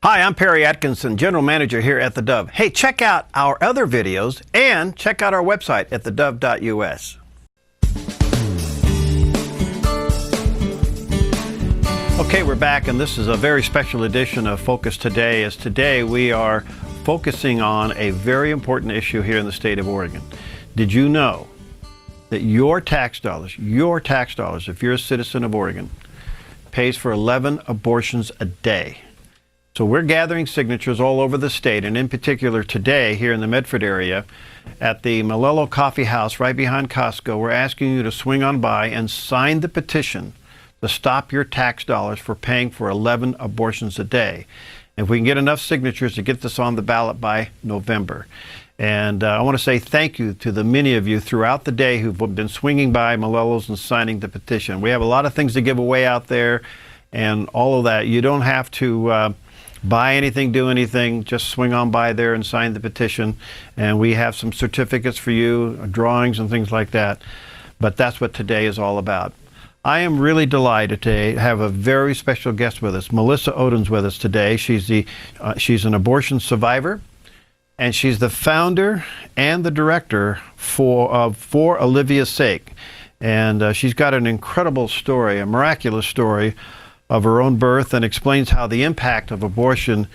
Hi, I'm Perry Atkinson, General Manager here at theDove. Hey, check out our other videos and check out our website at thedove.us. Okay, we're back, and this is a very special edition of Focus Today, as today we are focusing on a very important issue here in the state of Oregon. Did you know that your tax dollars, if you're a citizen of Oregon, pays for 11 abortions a day? So we're gathering signatures all over the state, and in particular today here in the Medford area at the Malello Coffee House right behind Costco. We're asking you to swing on by and sign the petition to stop your tax dollars for paying for 11 abortions a day. If we can get enough signatures to get this on the ballot by November. And I want to say thank you to the many of you throughout the day who've been swinging by Malello's and signing the petition. We have a lot of things to give away out there and all of that. You don't have to buy anything, do anything, just swing on by there and sign the petition. And we have some certificates for you, drawings and things like that. But that's what today is all about. I am really delighted to have a very special guest with us. Melissa Ohden's with us today. She's an abortion survivor, and she's the founder and the director for Olivia's Sake. And she's got an incredible story, a miraculous story of her own birth, and explains how the impact of abortion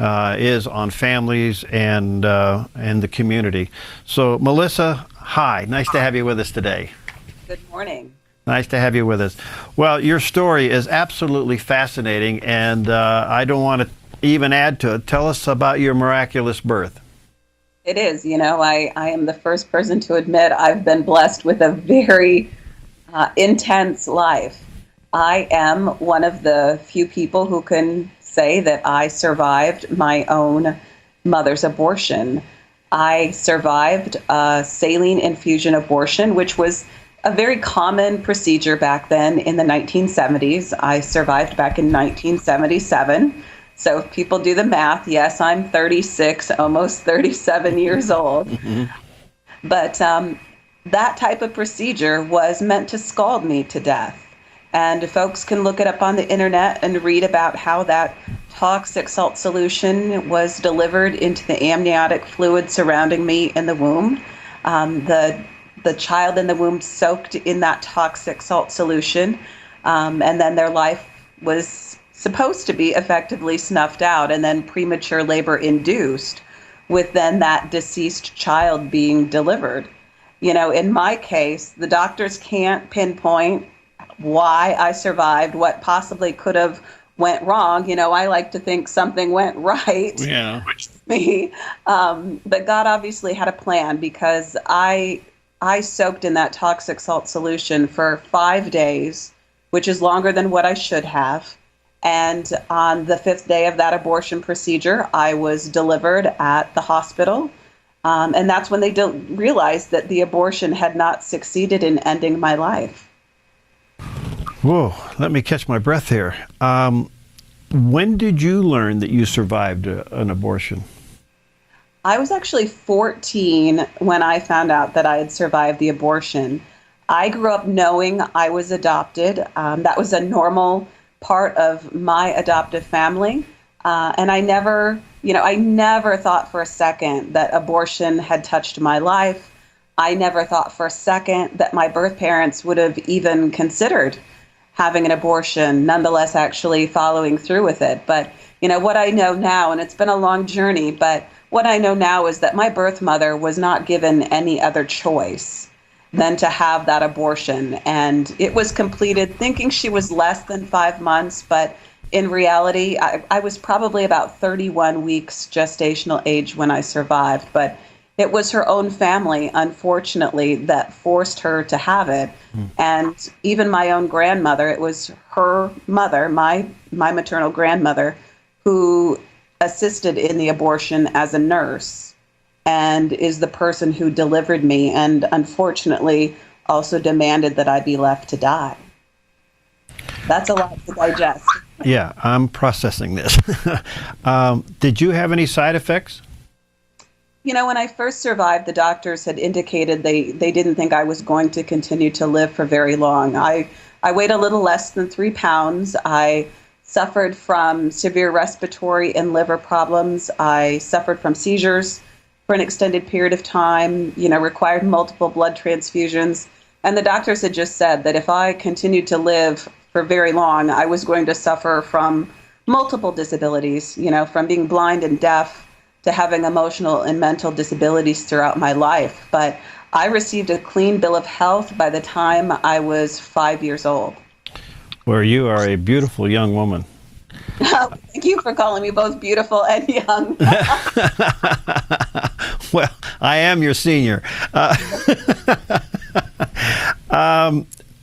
is on families and the community. So, Melissa, hi. Nice to have you with us today. Good morning. Nice to have you with us. Well, your story is absolutely fascinating, and I don't want to even add to it. Tell us about your miraculous birth. It is. You know, I am the first person to admit I've been blessed with a very intense life. I am one of the few people who can say that I survived my own mother's abortion. I survived a saline infusion abortion, which was a very common procedure back then in the 1970s. I survived back in 1977. So if people do the math, yes, I'm 36, almost 37 years old. But that type of procedure was meant to scald me to death. And folks can look it up on the internet and read about how that toxic salt solution was delivered into the amniotic fluid surrounding me in the womb. The child in the womb soaked in that toxic salt solution, and then their life was supposed to be effectively snuffed out, and then premature labor induced, with then that deceased child being delivered. You know, in my case, the doctors can't pinpoint why I survived, what possibly could have went wrong. You know, I like to think something went right. Yeah. Me, but God obviously had a plan, because I soaked in that toxic salt solution for 5 days, which is longer than what I should have. And on the 5th day of that abortion procedure, I was delivered at the hospital. And that's when they realized that the abortion had not succeeded in ending my life. Whoa, let me catch my breath here. When did you learn that you survived an abortion? I was actually 14 when I found out that I had survived the abortion. I grew up knowing I was adopted. That was a normal part of my adoptive family. And I never thought for a second that abortion had touched my life. I never thought for a second that my birth parents would have even considered having an abortion, nonetheless actually following through with it. But, you know, what I know now, and it's been a long journey, but what I know now is that my birth mother was not given any other choice than to have that abortion. And it was completed thinking she was less than 5 months, but in reality, I was probably about 31 weeks gestational age when I survived. But it was her own family, unfortunately, that forced her to have it. And even my own grandmother, it was her mother, my maternal grandmother, who assisted in the abortion as a nurse and is the person who delivered me, and unfortunately also demanded that I be left to die. That's a lot to digest. Yeah, I'm processing this. Did you have any side effects? You know, when I first survived, the doctors had indicated they didn't think I was going to continue to live for very long. I weighed a little less than 3 pounds. I suffered from severe respiratory and liver problems. I suffered from seizures for an extended period of time, required multiple blood transfusions. And the doctors had just said that if I continued to live for very long, I was going to suffer from multiple disabilities, from being blind and deaf to having emotional and mental disabilities throughout my life. But I received a clean bill of health by the time I was 5 years old. Well, you are a beautiful young woman. Thank you for calling me both beautiful and young. Well, I am your senior.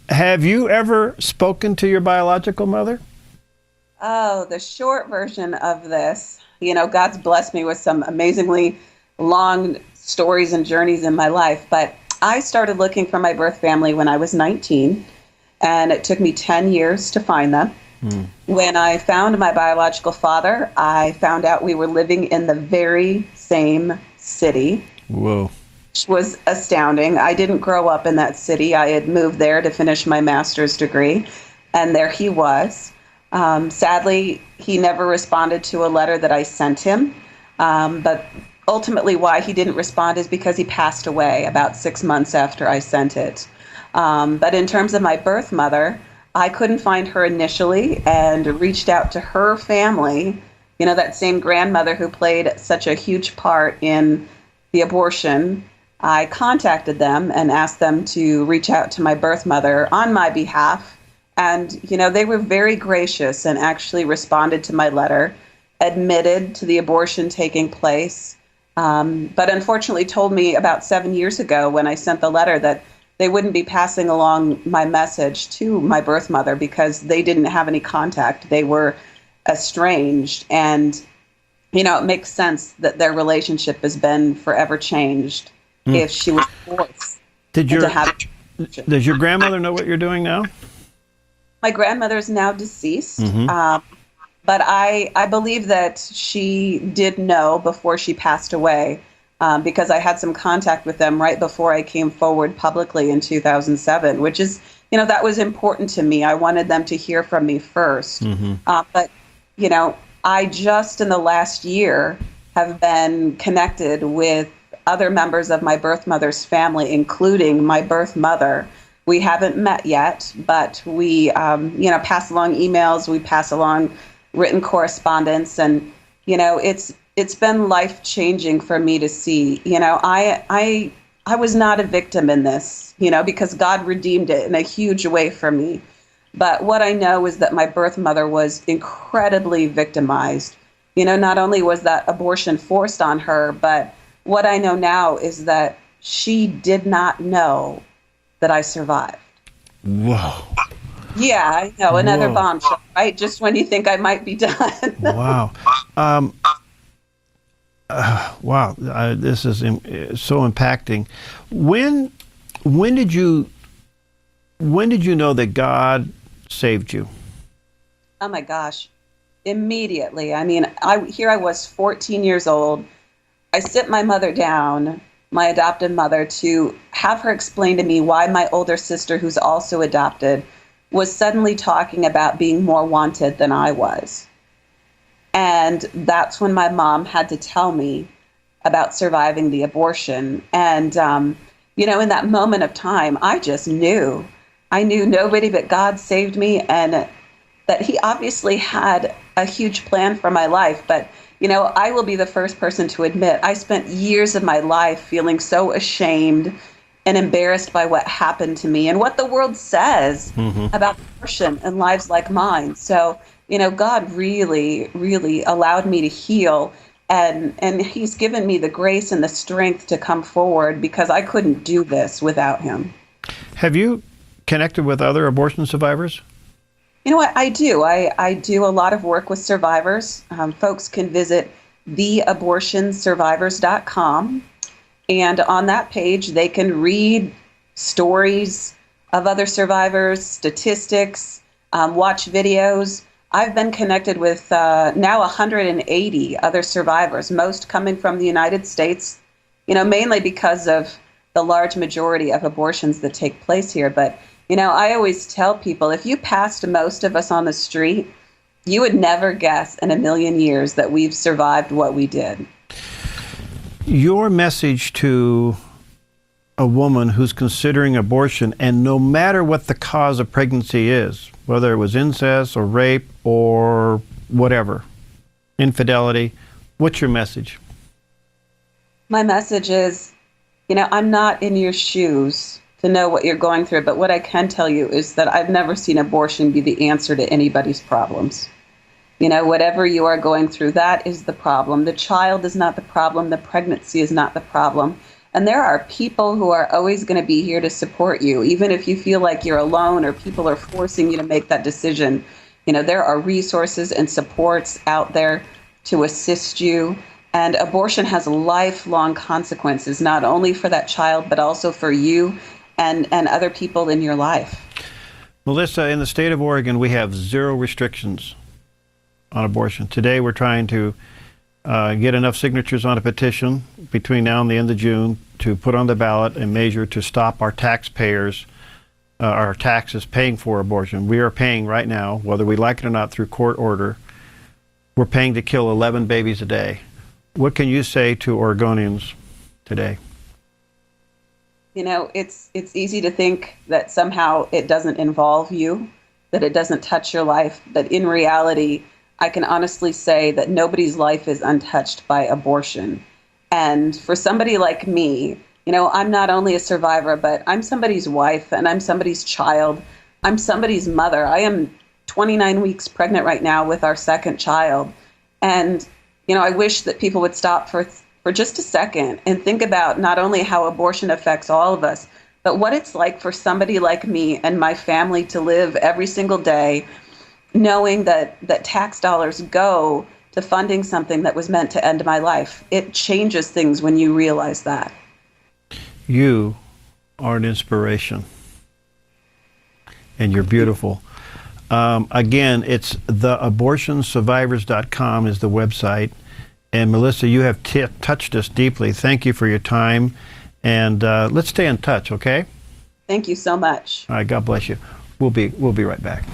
Have you ever spoken to your biological mother? Oh, the short version of this, God's blessed me with some amazingly long stories and journeys in my life. But I started looking for my birth family when I was 19, and it took me 10 years to find them. When I found my biological father, I found out we were living in the very same city. Whoa. Which was astounding. I didn't grow up in that city. I had moved there to finish my master's degree, and there he was. Sadly, he never responded to a letter that I sent him, but ultimately why he didn't respond is because he passed away about 6 months after I sent it. But in terms of my birth mother, I couldn't find her initially and reached out to her family, that same grandmother who played such a huge part in the abortion. I contacted them and asked them to reach out to my birth mother on my behalf. And, they were very gracious and actually responded to my letter, admitted to the abortion taking place, but unfortunately told me about 7 years ago when I sent the letter that they wouldn't be passing along my message to my birth mother because they didn't have any contact. They were estranged. And, it makes sense that their relationship has been forever changed if she was forced to have. Does your grandmother know what you're doing now? My grandmother is now deceased, but I believe that she did know before she passed away. Because I had some contact with them right before I came forward publicly in 2007, which is, that was important to me. I wanted them to hear from me first. But, I just in the last year have been connected with other members of my birth mother's family, including my birth mother. We haven't met yet, but we, pass along emails, we pass along written correspondence, and, it's been life-changing for me to see. I was not a victim in this, because God redeemed it in a huge way for me. But what I know is that my birth mother was incredibly victimized. Not only was that abortion forced on her, but what I know now is that she did not know that I survived. Whoa. Yeah, I know. Another bombshell, right? Just when you think I might be done. Wow. Wow, this is so impacting. When did you know that God saved you? Oh my gosh, immediately. I mean, I was 14 years old. I sit my mother down, my adopted mother, to have her explain to me why my older sister, who's also adopted, was suddenly talking about being more wanted than I was. And that's when my mom had to tell me about surviving the abortion. And, in that moment of time, I just knew. I knew nobody but God saved me, and that he obviously had a huge plan for my life. But, I will be the first person to admit I spent years of my life feeling so ashamed and embarrassed by what happened to me and what the world says about abortion and lives like mine. So, God really, really allowed me to heal, and he's given me the grace and the strength to come forward because I couldn't do this without him. Have you connected with other abortion survivors? You know what? I do. I do a lot of work with survivors. Folks can visit theabortionsurvivors.com, and on that page, they can read stories of other survivors, statistics, watch videos. I've been connected with now 180 other survivors, most coming from the United States, mainly because of the large majority of abortions that take place here. But, I always tell people, if you passed most of us on the street, You would never guess in a million years that we've survived what we did. Your message to a woman who's considering abortion, and no matter what the cause of pregnancy is, whether it was incest or rape or whatever, infidelity, what's your message? My message is, I'm not in your shoes to know what you're going through, but what I can tell you is that I've never seen abortion be the answer to anybody's problems. Whatever you are going through, that is the problem. The child is not the problem. The pregnancy is not the problem. And there are people who are always going to be here to support you, even if you feel like you're alone or people are forcing you to make that decision. There are resources and supports out there to assist you. And abortion has lifelong consequences, not only for that child, but also for you and other people in your life. Melissa, in the state of Oregon, we have 0 restrictions on abortion. Today, we're trying to get enough signatures on a petition between now and the end of June to put on the ballot a measure to stop our taxpayers, our taxes paying for abortion. We are paying right now, whether we like it or not, through court order. We're paying to kill 11 babies a day. What can you say to Oregonians today? It's easy to think that somehow it doesn't involve you, that it doesn't touch your life. But in reality, I can honestly say that nobody's life is untouched by abortion. And for somebody like me, I'm not only a survivor, but I'm somebody's wife and I'm somebody's child. I'm somebody's mother. I am 29 weeks pregnant right now with our second child. And, I wish that people would stop for just a second and think about not only how abortion affects all of us, but what it's like for somebody like me and my family to live every single day knowing that tax dollars go to funding something that was meant to end my life. It changes things when you realize that. You are an inspiration, and you're beautiful. Again, it's theabortionsurvivors.com is the website. And Melissa, you have touched us deeply. Thank you for your time. And let's stay in touch, okay? Thank you so much. All right, God bless you. We'll be right back.